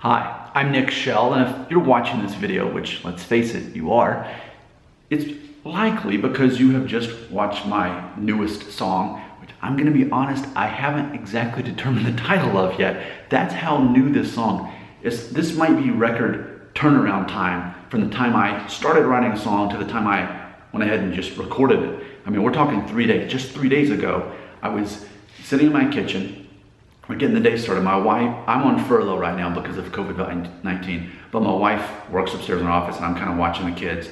Hi, I'm Nick Shell, and if you're watching this video, which let's face it, you are, it's likely because you have just watched my newest song, which I'm gonna be honest, I haven't exactly determined the title of yet. That's how new this song is. This might be record turnaround time from the time I started writing a song to the time I went ahead and just recorded it. I mean, we're talking 3 days. Just 3 days ago, I was sitting in my kitchen. We're getting the day started. My wife, I'm on furlough right now because of COVID-19, but my wife works upstairs in her office and I'm kind of watching the kids.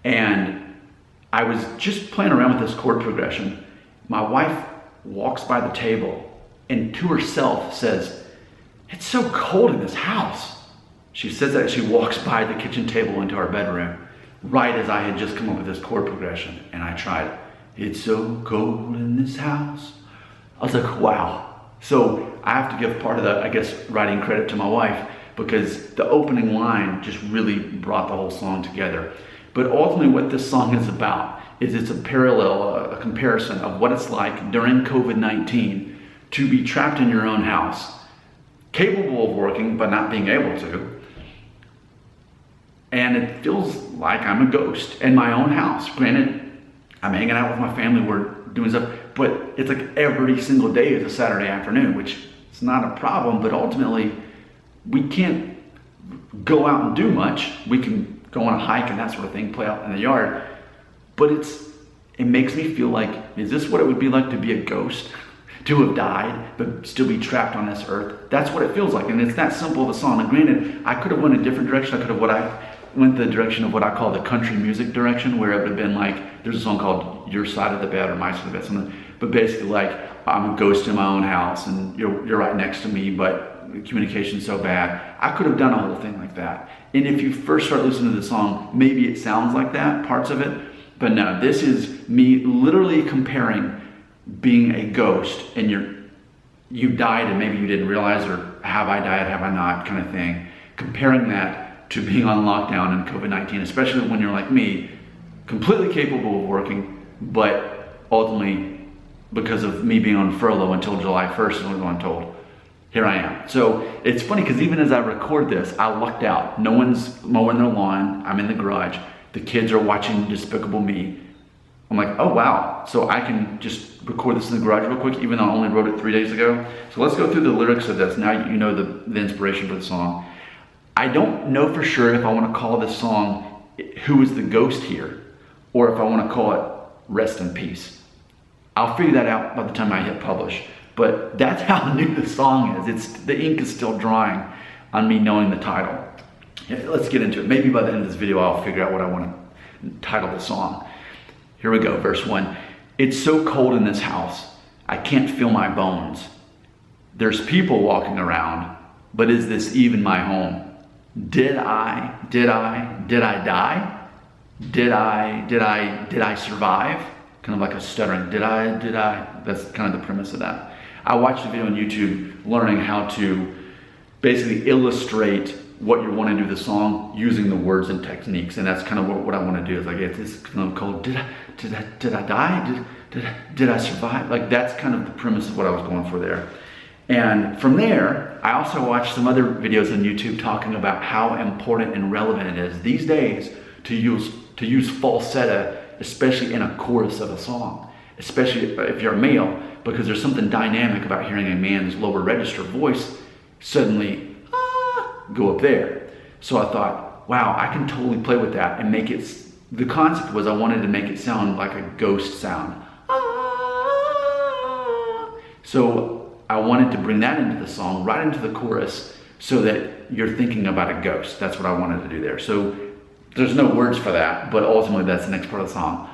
And I was just playing around with this chord progression. My wife walks by the table and to herself says, "It's so cold in this house." She says that as she walks by the kitchen table into our bedroom, right as I had just come up with this chord progression. And I tried, "It's so cold in this house." I was like, wow. So I have to give part of the, I guess, writing credit to my wife because the opening line just really brought the whole song together. But ultimately what this song is about is it's a parallel, a comparison of what it's like during COVID-19 to be trapped in your own house, capable of working but not being able to. And it feels like I'm a ghost in my own house. Granted, I'm hanging out with my family, we're doing stuff, but it's like every single day is a Saturday afternoon, which is not a problem, but ultimately we can't go out and do much. We can go on a hike and that sort of thing, play out in the yard, but it makes me feel like, is this what it would be like to be a ghost? To have died, but still be trapped on this earth? That's what it feels like, and it's that simple of a song. And granted, I could have went a different direction. I could have went the direction of what I call the country music direction, where it would have been like, there's a song called Your Side of the Bed or My Side of the Bed, something, but basically like, I'm a ghost in my own house and you're right next to me, but communication's so bad. I could have done a whole thing like that. And if you first start listening to the song, maybe it sounds like that, parts of it, but no, this is me literally comparing being a ghost and you died and maybe you didn't realize, or have I died, have I not, kind of thing. Comparing that to being on lockdown and COVID-19, especially when you're like me, completely capable of working, but ultimately, because of me being on furlough until July 1st, is what I'm told, here I am. So it's funny because even as I record this, I lucked out. No one's mowing their lawn. I'm in the garage. The kids are watching Despicable Me. I'm like, oh wow, so I can just record this in the garage real quick, even though I only wrote it 3 days ago. So let's go through the lyrics of this. Now you know the inspiration for the song. I don't know for sure if I want to call this song "Who is the Ghost Here?" or if I want to call it "Rest in Peace." I'll figure that out by the time I hit publish. But that's how new the song is. The ink is still drying on me knowing the title. Yeah, let's get into it. Maybe by the end of this video I'll figure out what I want to title the song. Here we go, verse 1. It's so cold in this house, I can't feel my bones. There's people walking around, but is this even my home? Did I die? Did I survive? Kind of like a stuttering, did I? That's kind of the premise of that. I watched a video on YouTube learning how to basically illustrate what you want to do the song using the words and techniques, and that's kind of what I want to do. Is like, it's kind of cold. Did I die? Did I survive? Like, that's kind of the premise of what I was going for there. And from there, I also watched some other videos on YouTube talking about how important and relevant it is these days to use falsetto, especially in a chorus of a song, especially if you're a male, because there's something dynamic about hearing a man's lower register voice suddenly go up there. So I thought, wow, I can totally play with that and make it, the concept was I wanted to make it sound like a ghost sound. So I wanted to bring that into the song, right into the chorus, so that you're thinking about a ghost. That's what I wanted to do there. So there's no words for that, but ultimately that's the next part of the song.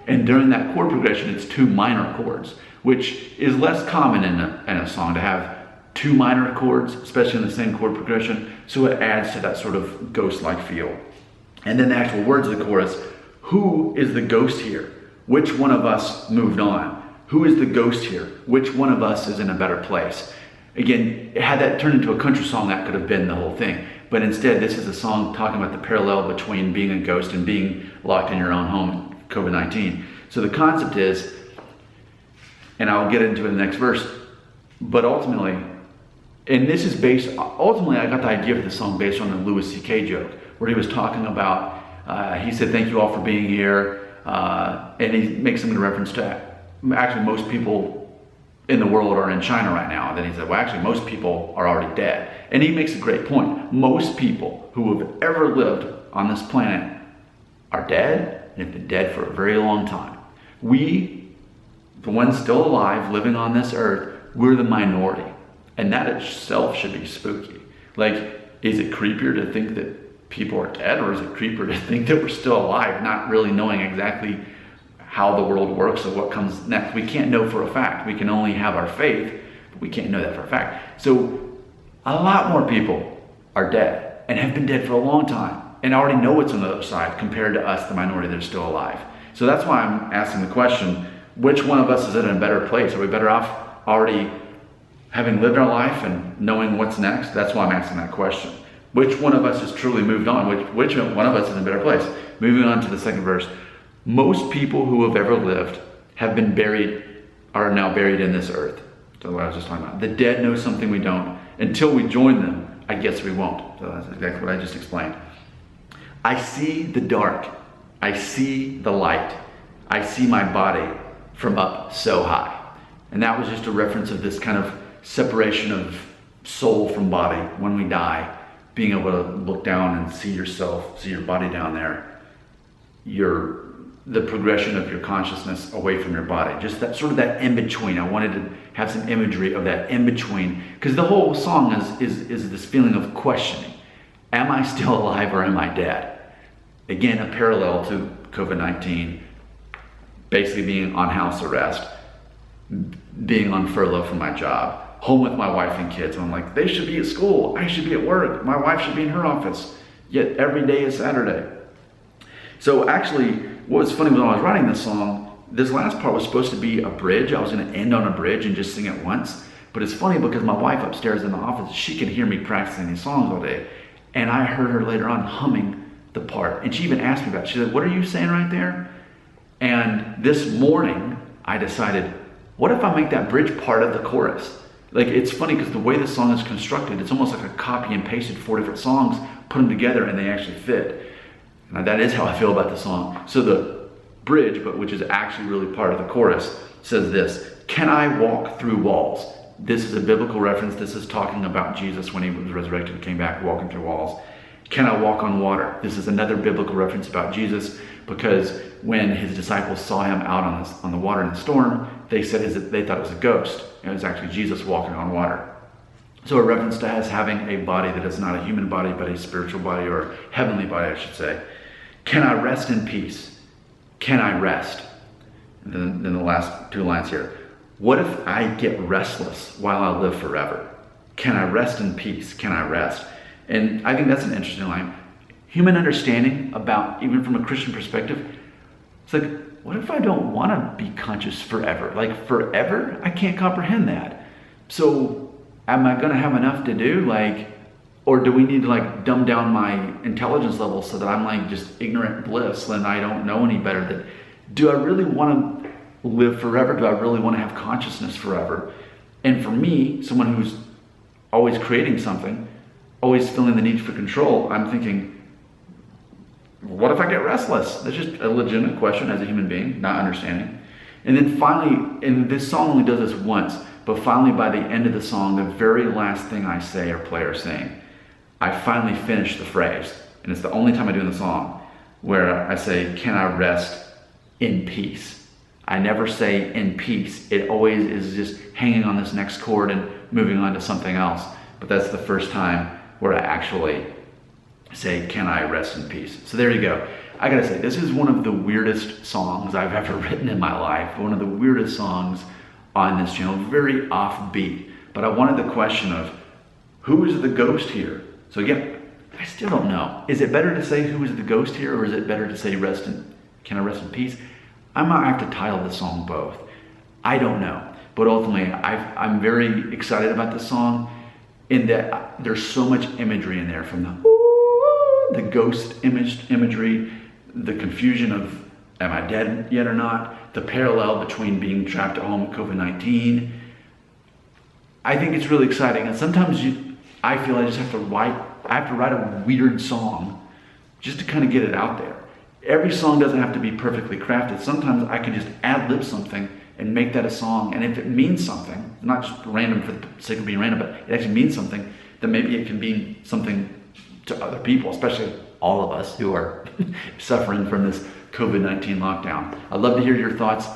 And during that chord progression, it's 2 minor chords, which is less common in a song to have 2 minor chords, especially in the same chord progression. So it adds to that sort of ghost-like feel. And then the actual words of the chorus, who is the ghost here? Which one of us moved on? Who is the ghost here? Which one of us is in a better place? Again, had that turned into a country song, that could have been the whole thing. But instead, this is a song talking about the parallel between being a ghost and being locked in your own home in COVID-19. So the concept is, And I'll get into it in the next verse. But ultimately, and this is based, ultimately I got the idea for this song based on a Louis C.K. joke, where he was talking about, he said, thank you all for being here. And he makes some reference to, actually most people in the world are in China right now. And then he said, well, actually most people are already dead. And he makes a great point. Most people who have ever lived on this planet are dead and have been dead for a very long time. We, the ones still alive, living on this earth, we're the minority. And that itself should be spooky. Like, is it creepier to think that people are dead, or is it creepier to think that we're still alive, not really knowing exactly how the world works or what comes next? We can't know for a fact. We can only have our faith, but we can't know that for a fact. So a lot more people are dead and have been dead for a long time and already know what's on the other side compared to us, the minority that are still alive. So that's why I'm asking the question, which one of us is in a better place? Are we better off already having lived our life and knowing what's next? That's why I'm asking that question. Which one of us has truly moved on? Which one of us is in a better place? Moving on to the second verse. Most people who have ever lived have been buried, are now buried in this earth. So what I was just talking about. The dead know something we don't. Until we join them, I guess we won't. So that's exactly what I just explained. I see the dark. I see the light. I see my body from up so high. And that was just a reference of this kind of separation of soul from body when we die, being able to look down and see yourself, see your body down there, the progression of your consciousness away from your body, just that sort of that in-between. I wanted to have some imagery of that in-between, because the whole song is this feeling of questioning. Am I still alive or am I dead? Again, a parallel to COVID-19, basically being on house arrest, being on furlough from my job, home with my wife and kids. And I'm like, they should be at school. I should be at work. My wife should be in her office. Yet every day is Saturday. So actually, what was funny when I was writing this song, this last part was supposed to be a bridge. I was going to end on a bridge and just sing it once. But it's funny because my wife upstairs in the office, she can hear me practicing these songs all day. And I heard her later on humming the part. And she even asked me about it. She said, what are you saying right there? And this morning, I decided, what if I make that bridge part of the chorus? Like, it's funny because the way the song is constructed, it's almost like a copy and pasted 4 different songs, put them together, and they actually fit. And that is how I feel about the song. So the bridge, but which is actually really part of the chorus, says this: can I walk through walls? This is a biblical reference. This is talking about Jesus when he was resurrected and came back walking through walls. Can I walk on water? This is another biblical reference about Jesus, because when his disciples saw him out on the water in the storm, they said they thought it was a ghost. It was actually Jesus walking on water. So a reference to us having a body that is not a human body, but a spiritual body, or heavenly body, I should say. Can I rest in peace? Can I rest? And then the last 2 lines here. What if I get restless while I live forever? Can I rest in peace? Can I rest? And I think that's an interesting line. Human understanding about, even from a Christian perspective, it's like, what if I don't want to be conscious forever? Like, forever? I can't comprehend that. So am I going to have enough to do? Like, or do we need to like dumb down my intelligence level so that I'm like just ignorant bliss and I don't know any better? That, do I really want to live forever? Do I really want to have consciousness forever? And for me, someone who's always creating something, always feeling the need for control, I'm thinking, what if I get restless? That's just a legitimate question as a human being, not understanding. And then finally, and this song only does this once, but finally by the end of the song, the very last thing I say or play or sing, I finally finish the phrase. And it's the only time I do in the song where I say, can I rest in peace? I never say in peace. It always is just hanging on this next chord and moving on to something else. But that's the first time where I actually say, can I rest in peace? So there you go. I gotta say, this is one of the weirdest songs I've ever written in my life. One of the weirdest songs on this channel, very offbeat. But I wanted the question of, who is the ghost here? So again, I still don't know. Is it better to say who is the ghost here, or is it better to say can I rest in peace? I might have to title the song both. I don't know. But ultimately, I'm very excited about this song in that there's so much imagery in there, from the ghost imagery, the confusion of, am I dead yet or not? the parallel between being trapped at home with COVID-19. I think it's really exciting, and sometimes I feel I just have to write a weird song just to kind of get it out there. Every song doesn't have to be perfectly crafted. Sometimes I can just ad-lib something and make that a song, and if it means something, not just random for the sake of being random, but it actually means something, then maybe it can mean something to other people, especially all of us who are suffering from this COVID-19 lockdown. I'd love to hear your thoughts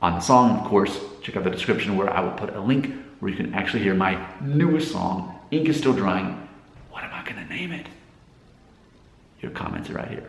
on the song. Of course, check out the description where I will put a link where you can actually hear my newest song, Ink is Still Drying. What am I gonna name it? Your comments are right here.